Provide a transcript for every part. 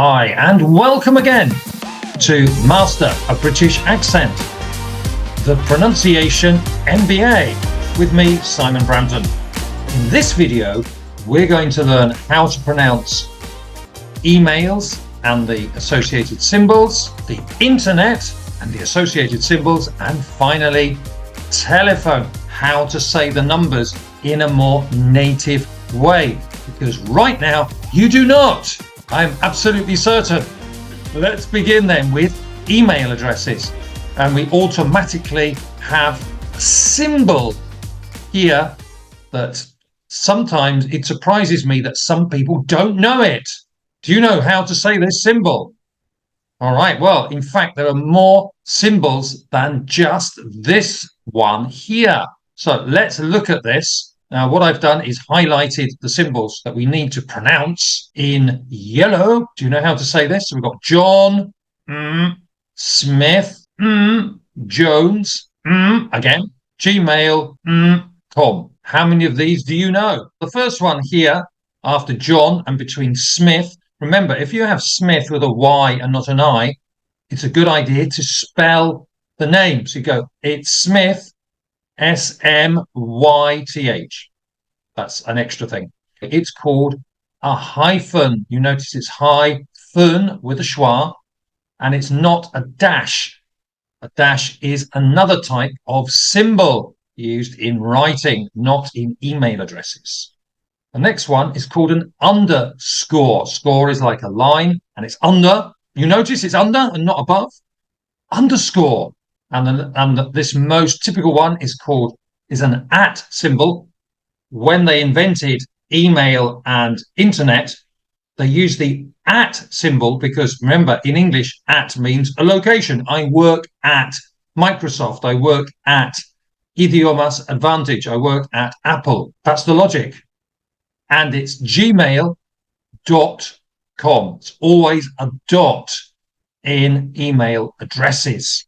Hi, and welcome again to Master a British Accent, the Pronunciation MBA with me, Simon Brampton. In this video, we're going to learn how to pronounce emails and the associated symbols, the internet and the associated symbols, and finally, telephone, how to say the numbers in a more native way. Because right now, you do not. I'm absolutely certain. Let's begin then with email addresses. And we automatically have a symbol here that sometimes it surprises me that some people don't know it. Do you know how to say this symbol? All right, well, in fact, there are more symbols than just this one here. So let's look at this. Now, what I've done is highlighted the symbols that we need to pronounce in yellow. Do you know how to say this? So we've got John, Smith, Jones, again, Gmail, com. How many of these do you know? The first one here, after John and between Smith. Remember, if you have Smith with a Y and not an I, it's a good idea to spell the name. So you go, it's Smith, S-M-Y-T-H. That's an extra thing. It's called a hyphen. You notice it's hyphen with a schwa, and it's not a dash. A dash is another type of symbol used in writing, not in email addresses. The next one is called an underscore. Score is like a line, and it's under. You notice it's under and not above. Underscore. And this most typical one is an at symbol. When they invented email and internet, they used the at symbol because, remember, in English, at means a location. I work at Microsoft. I work at Idiomas Advantage. I work at Apple. That's the logic. And it's gmail.com. It's always a dot in email addresses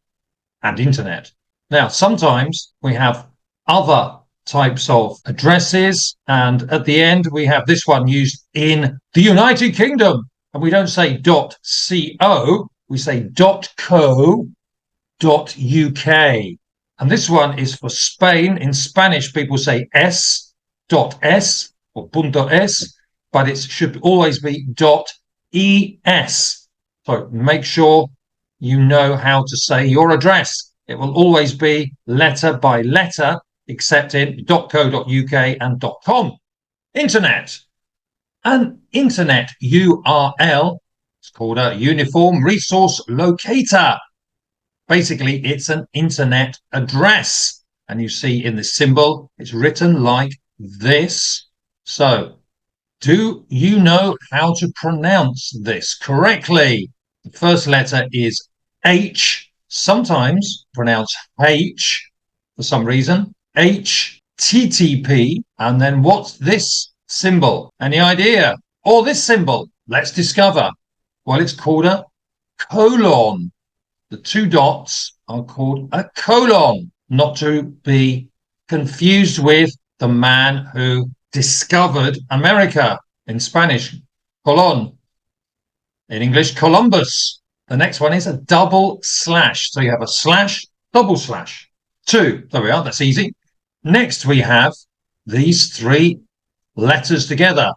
and internet. Now, sometimes we have other types of addresses, and at the end we have this one used in the United Kingdom, and we don't say .co, we say .co.uk. And this one is for Spain. In Spanish, people say s.s or .es, but it should always be .es. So make sure you know how to say your address. It will always be letter by letter, except in .co.uk and .com. Internet. An internet URL is called a Uniform Resource Locator. Basically, it's an internet address. And you see in the symbol, it's written like this. So, do you know how to pronounce this correctly? The first letter is H, sometimes pronounced H for some reason. HTTP. And then what's this symbol? Any idea? Or this symbol? Let's discover. Well, it's called a colon. The two dots are called a colon, not to be confused with the man who discovered America. In Spanish, Colón. In English, Columbus. The next one is a double slash. So you have a slash, double slash. Two. There we are. That's easy. Next, we have these three letters together.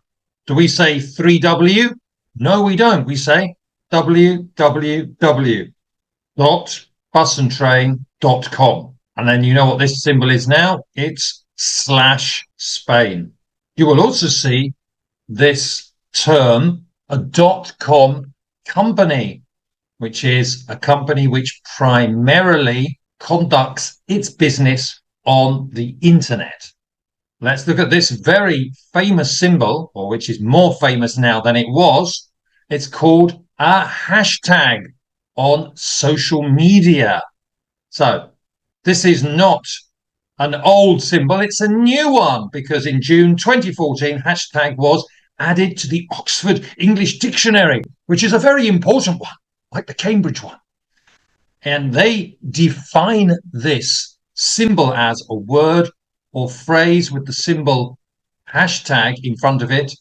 Do we say 3W? No, we don't. We say www.busandtrain.com. And then you know what this symbol is now. It's /Spain. You will also see this term, a .com company, which is a company which primarily conducts its business on the internet. Let's look at this very famous symbol, or which is more famous now than it was. It's called a hashtag on social media. So this is not an old symbol, it's a new one, because in June 2014, hashtag was added to the Oxford English Dictionary, which is a very important one, like the Cambridge one. And they define this symbol as a word or phrase with the symbol hashtag in front of it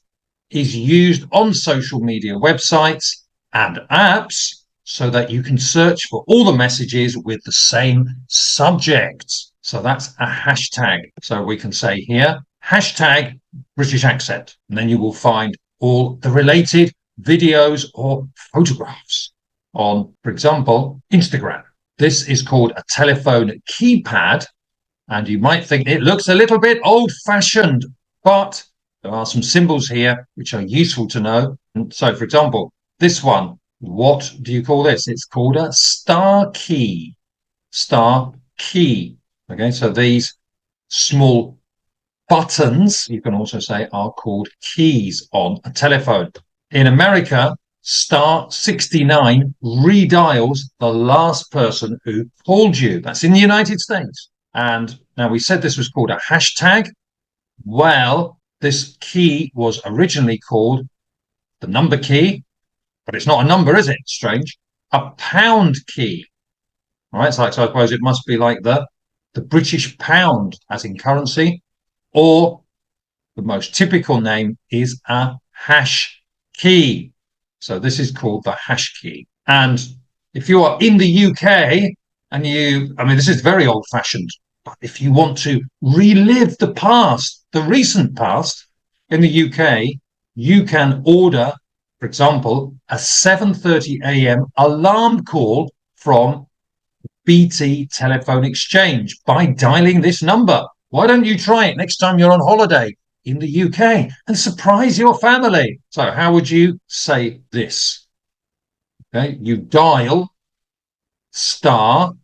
is used on social media websites and apps so that you can search for all the messages with the same subject. So that's a hashtag. So we can say here, hashtag British accent, and then you will find all the related videos or photographs on, for example, Instagram. This is called a telephone keypad, and you might think it looks a little bit old-fashioned, but there are some symbols here which are useful to know. And so, for example, this one, what do you call this? It's called a star key. Star key. Okay, so these small buttons, you can also say, are called keys on a telephone. In America, star 69 redials the last person who called you. That's in the United States. And now we said this was called a hashtag. Well, this key was originally called the number key, but it's not a number, is it? Strange. A pound key. All right, so I suppose it must be like the British pound, as in currency, or the most typical name is a hash key. So this is called the hash key. And if you are in the UK and this is very old fashioned, but if you want to relive the past, the recent past in the UK, you can order, for example, a 7:30 a.m. alarm call from BT Telephone Exchange by dialing this number. Why don't you try it next time you're on holiday in the UK and surprise your family? So how would you say this? Okay, you dial star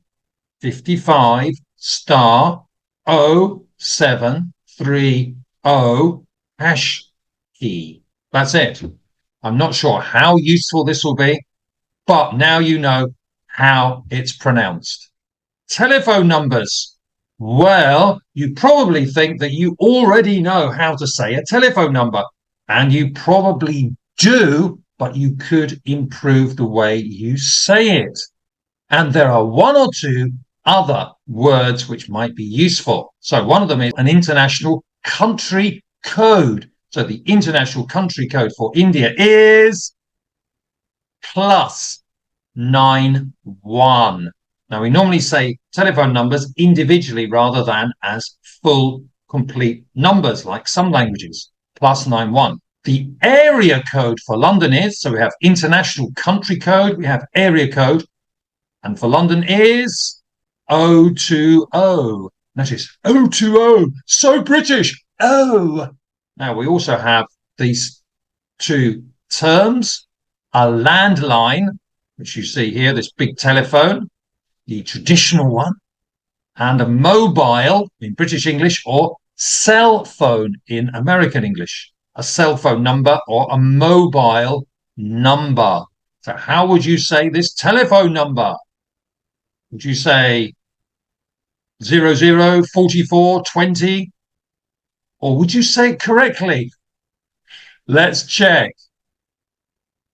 55 star 0730 hash key. That's it. I'm not sure how useful this will be, but now you know how it's pronounced. Telephone numbers. Well, you probably think that you already know how to say a telephone number, and you probably do, but you could improve the way you say it. And there are one or two other words which might be useful. So one of them is an international country code. So the international country code for India is +91. Now, we normally say telephone numbers individually rather than as full, complete numbers, like some languages, +91. The area code for London is, so we have international country code, we have area code, and for London is 020. Notice 020, so British. Oh. Now, we also have these two terms, a landline, which you see here, this big telephone, the traditional one, and a mobile in British English, or cell phone in American English, a cell phone number or a mobile number. So how would you say this telephone number? Would you say 004420? Or would you say it correctly? Let's check.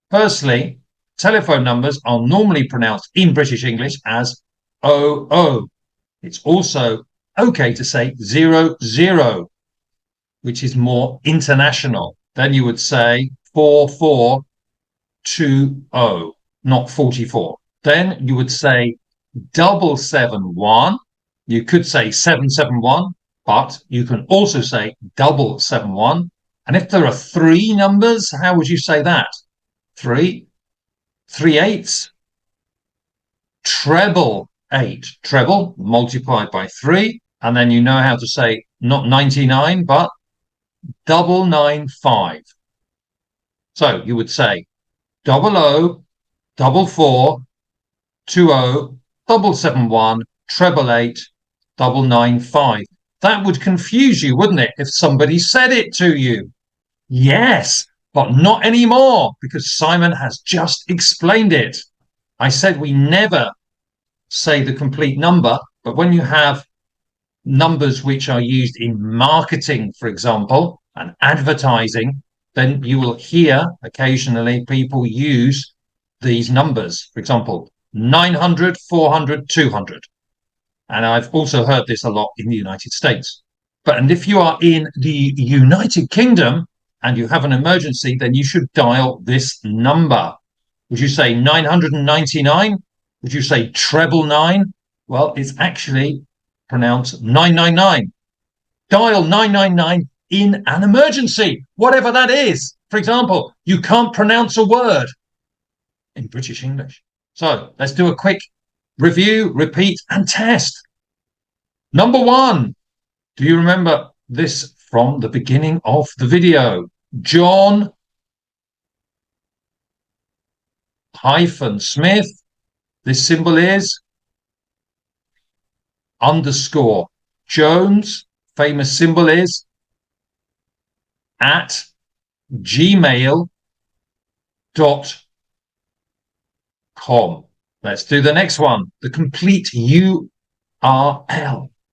Firstly, telephone numbers are normally pronounced in British English as 00. It's also okay to say 00, which is more international. Then you would say 4420, not 44. Then you would say 771. You could say 771, but you can also say 771. And if there are three numbers, how would you say that? 3, 3 eighths, treble 8. Treble multiplied by 3. And then you know how to say not 99, but 995. So you would say 00, 44, 20, 771, treble 8, 995. That would confuse you, wouldn't it, if somebody said it to you? Yes, but not anymore, because Simon has just explained it. I said we never say the complete number, but when you have numbers which are used in marketing, for example, and advertising, then you will hear occasionally people use these numbers. For example, 900, 400, 200. And I've also heard this a lot in the United States. And if you are in the United Kingdom and you have an emergency, then you should dial this number. Would you say 999? Would you say treble nine? Well, it's actually pronounced 999. Dial 999 in an emergency, whatever that is. For example, you can't pronounce a word in British English. So let's do a quick review, repeat, and test. Number one, do you remember this from the beginning of the video? John Smith. This symbol is underscore. Jones, famous symbol is at gmail.com. Let's do the next one, the complete URL.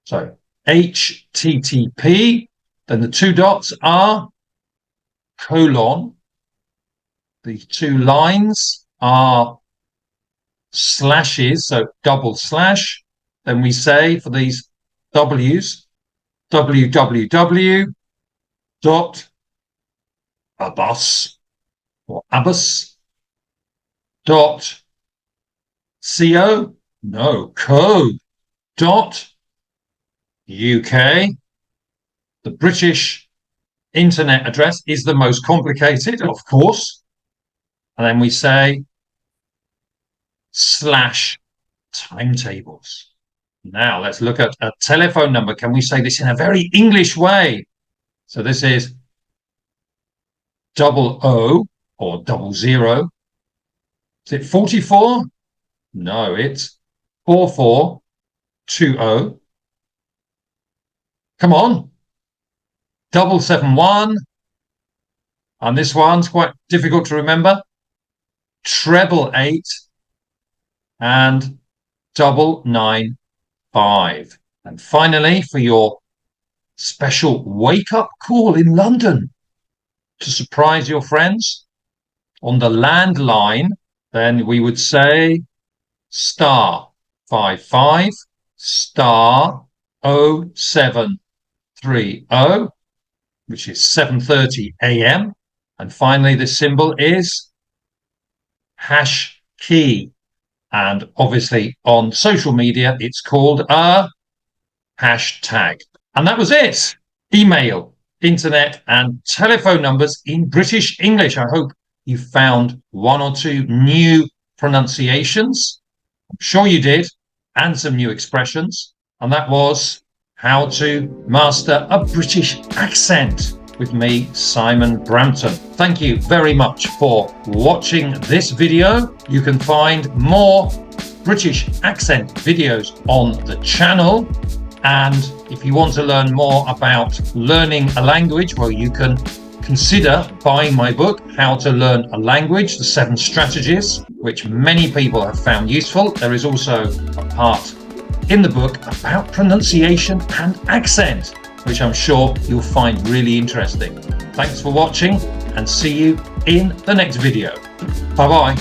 So HTTP, then the two dots are colon. The two lines are slashes, so double slash. Then we say for these W's, www.abbas or abbas.co.uk. The British internet address is the most complicated, of course. And then we say /timetables. Now let's look at a telephone number. Can we say this in a very English way? So this is 00 or 00. Is it 44? No, it's 4420. Come on. 771. And this one's quite difficult to remember. 888 and 995. And finally, for your special wake-up call in London to surprise your friends on the landline, then we would say *55 *0730, which is 7:30 a.m. And finally, the symbol is #key. And obviously on social media, it's called a hashtag. And that was it. Email, internet, and telephone numbers in British English. I hope you found one or two new pronunciations. I'm sure you did, and some new expressions. And that was how to master a British accent with me, Simon Brampton. Thank you very much for watching this video. You can find more British accent videos on the channel. And if you want to learn more about learning a language, well, you can consider buying my book, How to Learn a Language, the 7 Strategies, which many people have found useful. There is also a part in the book about pronunciation and accent, which I'm sure you'll find really interesting. Thanks for watching and see you in the next video. Bye-bye.